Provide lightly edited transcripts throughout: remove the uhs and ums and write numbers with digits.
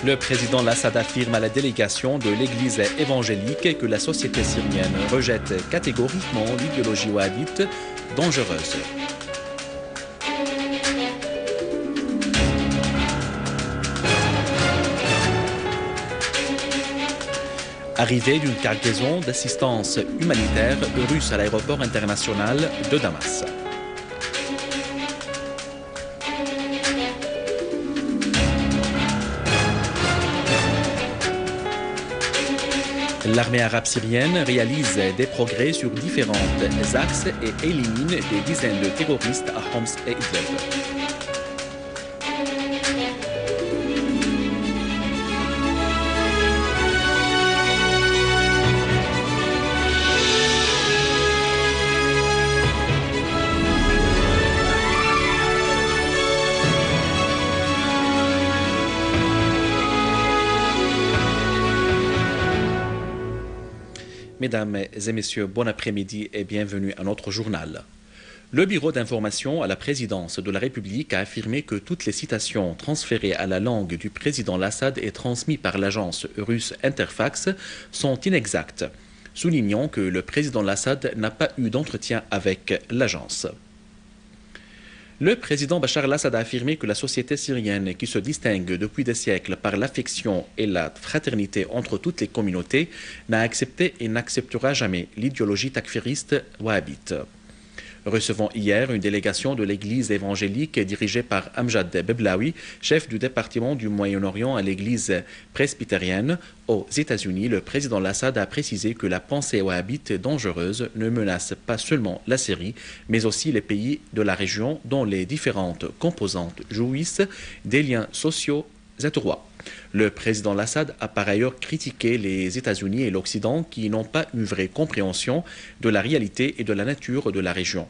Le président Assad affirme à la délégation de l'Église évangélique que la société syrienne rejette catégoriquement l'idéologie wahhabite dangereuse. Arrivée d'une cargaison d'assistance humanitaire russe à l'aéroport international de Damas. L'armée arabe syrienne réalise des progrès sur différents axes et élimine des dizaines de terroristes à Homs et Idlib. Mesdames et messieurs, bon après-midi et bienvenue à notre journal. Le bureau d'information à la présidence de la République a affirmé que toutes les citations transférées à la langue du président Assad et transmises par l'agence russe Interfax sont inexactes, soulignant que le président Assad n'a pas eu d'entretien avec l'agence. Le président Bachar al-Assad a affirmé que la société syrienne, qui se distingue depuis des siècles par l'affection et la fraternité entre toutes les communautés, n'a accepté et n'acceptera jamais l'idéologie takfiriste wahhabite. Recevant hier une délégation de l'église évangélique dirigée par Amjad Beblaoui, chef du département du Moyen-Orient à l'église presbytérienne aux États-Unis, le président Assad a précisé que la pensée wahhabite dangereuse ne menace pas seulement la Syrie, mais aussi les pays de la région dont les différentes composantes jouissent des liens sociaux étroits. Le président Assad a par ailleurs critiqué les États-Unis et l'Occident qui n'ont pas une vraie compréhension de la réalité et de la nature de la région.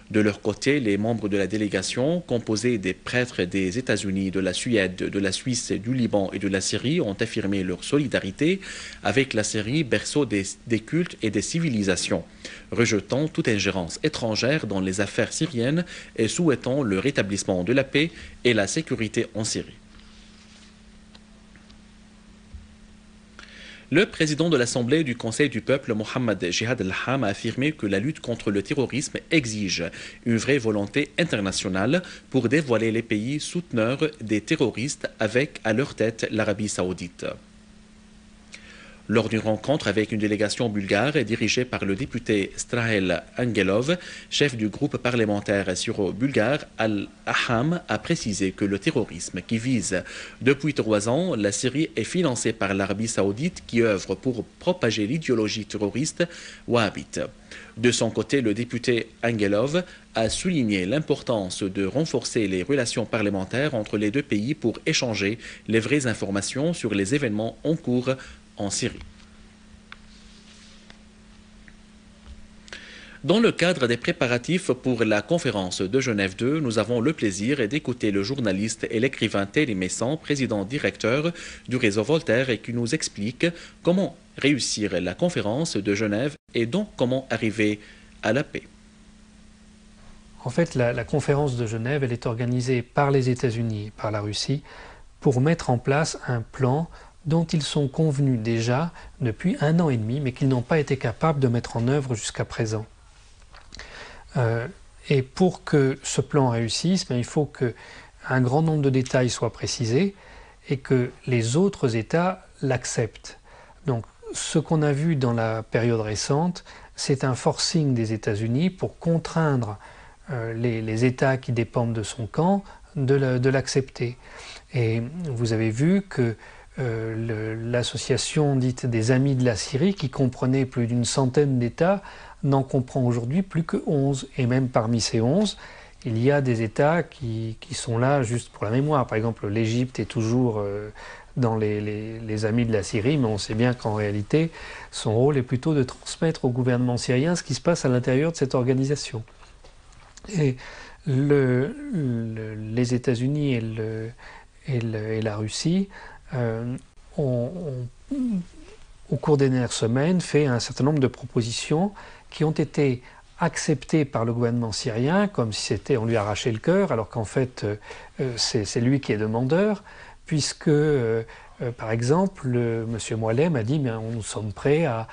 De leur côté, les membres de la délégation, composés des prêtres des États-Unis, de la Suède, de la Suisse, du Liban et de la Syrie, ont affirmé leur solidarité avec la Syrie, berceau des cultes et des civilisations, rejetant toute ingérence étrangère dans les affaires syriennes et souhaitant le rétablissement de la paix et la sécurité en Syrie. Le président de l'Assemblée du Conseil du peuple, Mohammed Jihad al-Ham, a affirmé que la lutte contre le terrorisme exige une vraie volonté internationale pour dévoiler les pays souteneurs des terroristes avec à leur tête l'Arabie saoudite. Lors d'une rencontre avec une délégation bulgare dirigée par le député Strahel Angelov, chef du groupe parlementaire syro-bulgare, Al-Aham a précisé que le terrorisme qui vise depuis 3 ans la Syrie est financé par l'Arabie saoudite qui œuvre pour propager l'idéologie terroriste wahhabite. De son côté, le député Angelov a souligné l'importance de renforcer les relations parlementaires entre les deux pays pour échanger les vraies informations sur les événements en cours en Syrie. Dans le cadre des préparatifs pour la conférence de Genève 2, nous avons le plaisir d'écouter le journaliste et l'écrivain Thierry Messan, président-directeur du réseau Voltaire, et qui nous explique comment réussir la conférence de Genève et donc comment arriver à la paix. En fait, la conférence de Genève, elle est organisée par les États-Unis et par la Russie pour mettre en place un plan dont ils sont convenus déjà depuis 1 an et demi, mais qu'ils n'ont pas été capables de mettre en œuvre jusqu'à présent. Et pour que ce plan réussisse, il faut qu'un grand nombre de détails soient précisés et que les autres États l'acceptent. Donc, ce qu'on a vu dans la période récente, c'est un forcing des États-Unis pour contraindre les États qui dépendent de son camp de l'accepter. Et vous avez vu que l'association dite des Amis de la Syrie, qui comprenait plus d'une centaine d'États, n'en comprend aujourd'hui plus que 11. Et même parmi ces 11, il y a des États qui sont là juste pour la mémoire. Par exemple, l'Égypte est toujours dans les Amis de la Syrie, mais on sait bien qu'en réalité, son rôle est plutôt de transmettre au gouvernement syrien ce qui se passe à l'intérieur de cette organisation. Et les États-Unis et la Russie ont, au cours des dernières semaines, fait un certain nombre de propositions qui ont été acceptées par le gouvernement syrien, comme si on lui arrachait le cœur, alors qu'en fait c'est lui qui est demandeur, puisque, par exemple, M. Moallem a dit nous sommes prêts à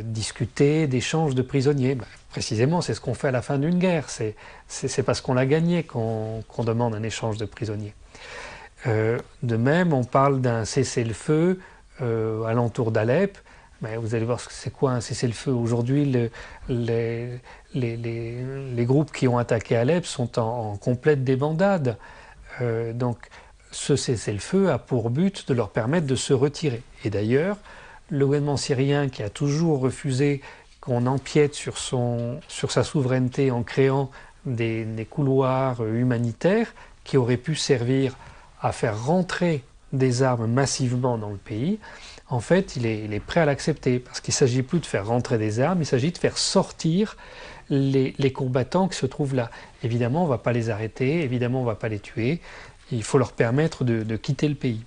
discuter d'échanges de prisonniers. Précisément, c'est ce qu'on fait à la fin d'une guerre. C'est parce qu'on l'a gagné qu'on demande un échange de prisonniers. De même, on parle d'un cessez-le-feu alentour d'Alep. Vous allez voir c'est quoi un cessez-le-feu. Aujourd'hui, les groupes qui ont attaqué Alep sont en complète débandade. Donc, ce cessez-le-feu a pour but de leur permettre de se retirer. Et d'ailleurs, le gouvernement syrien, qui a toujours refusé qu'on empiète sur sa souveraineté en créant des couloirs humanitaires qui auraient pu servir à faire rentrer des armes massivement dans le pays, en fait, il est prêt à l'accepter, parce qu'il ne s'agit plus de faire rentrer des armes, il s'agit de faire sortir les combattants qui se trouvent là. Évidemment, on ne va pas les arrêter, évidemment, on ne va pas les tuer, il faut leur permettre de quitter le pays.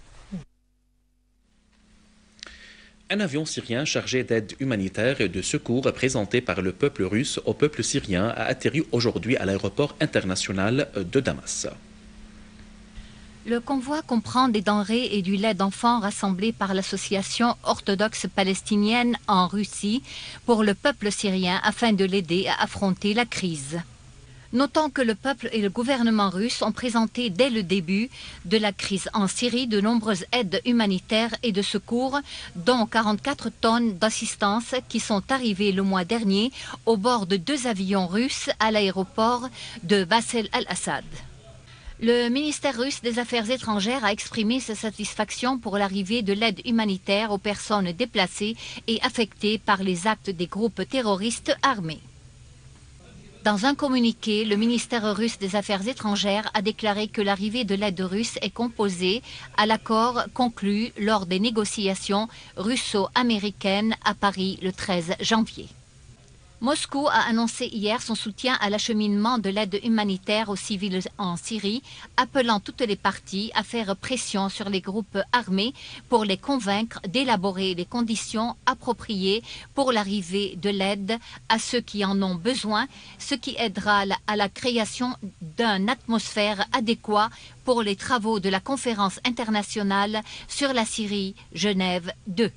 Un avion syrien chargé d'aide humanitaire et de secours présenté par le peuple russe au peuple syrien a atterri aujourd'hui à l'aéroport international de Damas. Le convoi comprend des denrées et du lait d'enfants rassemblés par l'association orthodoxe palestinienne en Russie pour le peuple syrien afin de l'aider à affronter la crise. Notons que le peuple et le gouvernement russe ont présenté dès le début de la crise en Syrie de nombreuses aides humanitaires et de secours, dont 44 tonnes d'assistance qui sont arrivées le mois dernier au bord de 2 avions russes à l'aéroport de Bas el-Assad. Le ministère russe des Affaires étrangères a exprimé sa satisfaction pour l'arrivée de l'aide humanitaire aux personnes déplacées et affectées par les actes des groupes terroristes armés. Dans un communiqué, le ministère russe des Affaires étrangères a déclaré que l'arrivée de l'aide russe est composée à l'accord conclu lors des négociations russo-américaines à Paris le 13 janvier. Moscou a annoncé hier son soutien à l'acheminement de l'aide humanitaire aux civils en Syrie, appelant toutes les parties à faire pression sur les groupes armés pour les convaincre d'élaborer les conditions appropriées pour l'arrivée de l'aide à ceux qui en ont besoin, ce qui aidera à la création d'une atmosphère adéquate pour les travaux de la conférence internationale sur la Syrie, Genève 2.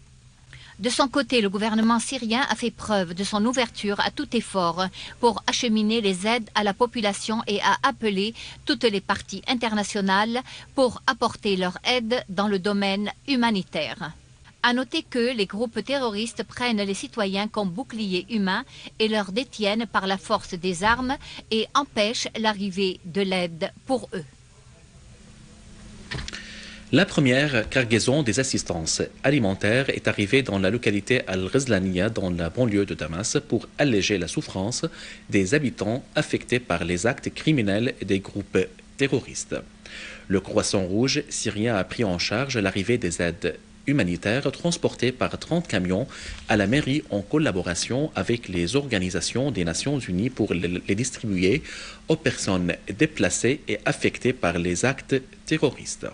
De son côté, le gouvernement syrien a fait preuve de son ouverture à tout effort pour acheminer les aides à la population et a appelé toutes les parties internationales pour apporter leur aide dans le domaine humanitaire. À noter que les groupes terroristes prennent les citoyens comme boucliers humains et leur détiennent par la force des armes et empêchent l'arrivée de l'aide pour eux. La première cargaison des assistances alimentaires est arrivée dans la localité Al-Ghazlaniya, dans la banlieue de Damas, pour alléger la souffrance des habitants affectés par les actes criminels des groupes terroristes. Le Croissant Rouge syrien a pris en charge l'arrivée des aides humanitaires transportées par 30 camions à la mairie en collaboration avec les organisations des Nations Unies pour les distribuer aux personnes déplacées et affectées par les actes terroristes.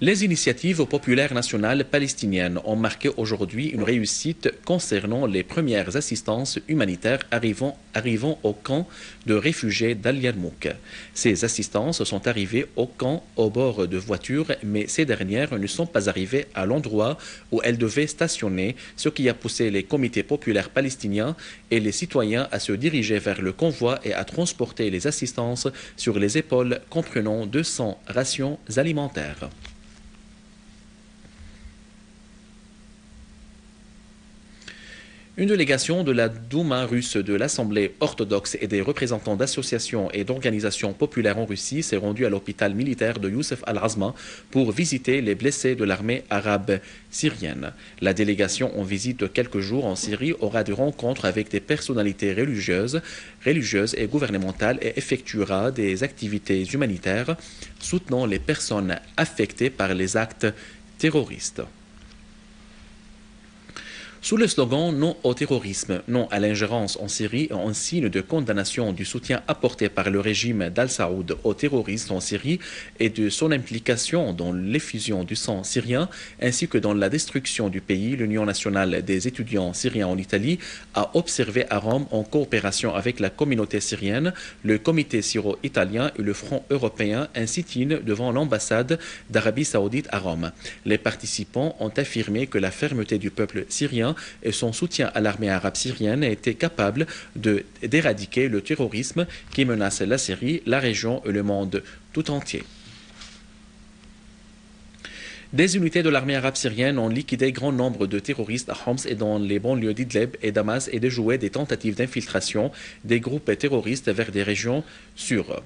Les initiatives populaires nationales palestiniennes ont marqué aujourd'hui une réussite concernant les premières assistances humanitaires arrivant au camp de réfugiés d'Al-Yarmouk. Ces assistances sont arrivées au camp au bord de voitures, mais ces dernières ne sont pas arrivées à l'endroit où elles devaient stationner, ce qui a poussé les comités populaires palestiniens et les citoyens à se diriger vers le convoi et à transporter les assistances sur les épaules, comprenant 200 rations alimentaires. Une délégation de la Douma russe de l'Assemblée orthodoxe et des représentants d'associations et d'organisations populaires en Russie s'est rendue à l'hôpital militaire de Youssef Al-Azma pour visiter les blessés de l'armée arabe syrienne. La délégation en visite de quelques jours en Syrie aura des rencontres avec des personnalités religieuses et gouvernementales et effectuera des activités humanitaires soutenant les personnes affectées par les actes terroristes. Sous le slogan Non au terrorisme, non à l'ingérence en Syrie, en signe de condamnation du soutien apporté par le régime d'Al-Saoud aux terroristes en Syrie et de son implication dans l'effusion du sang syrien ainsi que dans la destruction du pays, l'Union nationale des étudiants syriens en Italie a observé à Rome, en coopération avec la communauté syrienne, le comité syro-italien et le Front européen, un sit-in devant l'ambassade d'Arabie saoudite à Rome. Les participants ont affirmé que la fermeté du peuple syrien et son soutien à l'armée arabe syrienne étaient capables d'éradiquer le terrorisme qui menace la Syrie, la région et le monde tout entier. Des unités de l'armée arabe syrienne ont liquidé grand nombre de terroristes à Homs et dans les banlieues d'Idlib et Damas et déjoué des tentatives d'infiltration des groupes terroristes vers des régions sûres.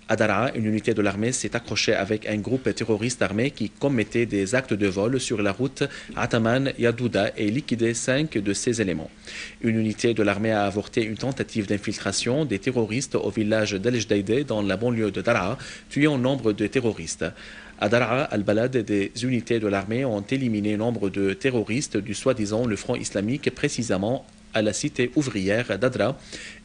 À Daraa, une unité de l'armée s'est accrochée avec un groupe terroriste armé qui commettait des actes de vol sur la route Ataman-Yadouda et liquidé 5 de ses éléments. Une unité de l'armée a avorté une tentative d'infiltration des terroristes au village d'Al-Jdaïdeh dans la banlieue de Daraa, tuant nombre de terroristes. À Daraa, Al-Balad, des unités de l'armée ont éliminé nombre de terroristes du soi-disant le Front islamique, précisément à la cité ouvrière d'Adra,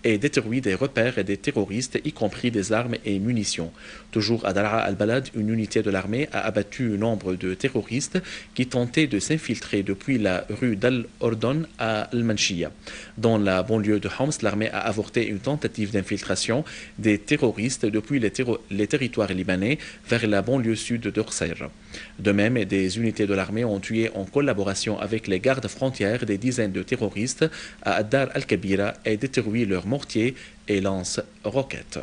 et détruit des repères des terroristes, y compris des armes et munitions. Toujours à Daraa al-Balad, une unité de l'armée a abattu nombre de terroristes qui tentaient de s'infiltrer depuis la rue d'Al-Ordon à Al-Manshia. Dans la banlieue de Homs, l'armée a avorté une tentative d'infiltration des terroristes depuis les territoires libanais vers la banlieue sud d'Ursair. De même, des unités de l'armée ont tué en collaboration avec les gardes frontières des dizaines de terroristes à Ad-Dar al-Kabira et détruit leurs mortiers et lance-roquettes.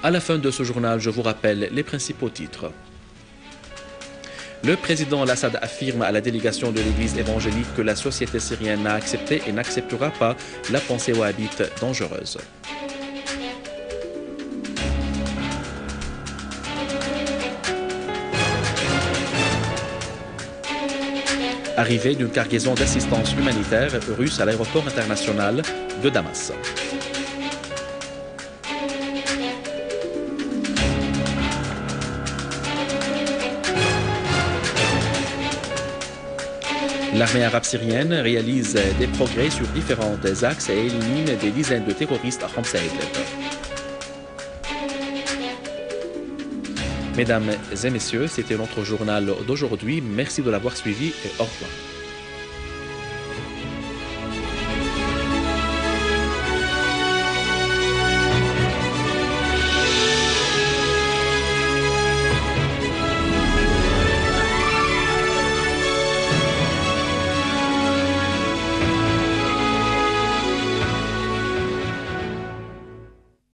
À la fin de ce journal, je vous rappelle les principaux titres. Le président Al-Assad affirme à la délégation de l'Église évangélique que la société syrienne n'a accepté et n'acceptera pas la pensée wahhabite dangereuse. Arrivée d'une cargaison d'assistance humanitaire russe à l'aéroport international de Damas. L'armée arabe syrienne réalise des progrès sur différents axes et élimine des dizaines de terroristes à Homs et Idlib. Mesdames et messieurs, c'était notre journal d'aujourd'hui. Merci de l'avoir suivi et au revoir.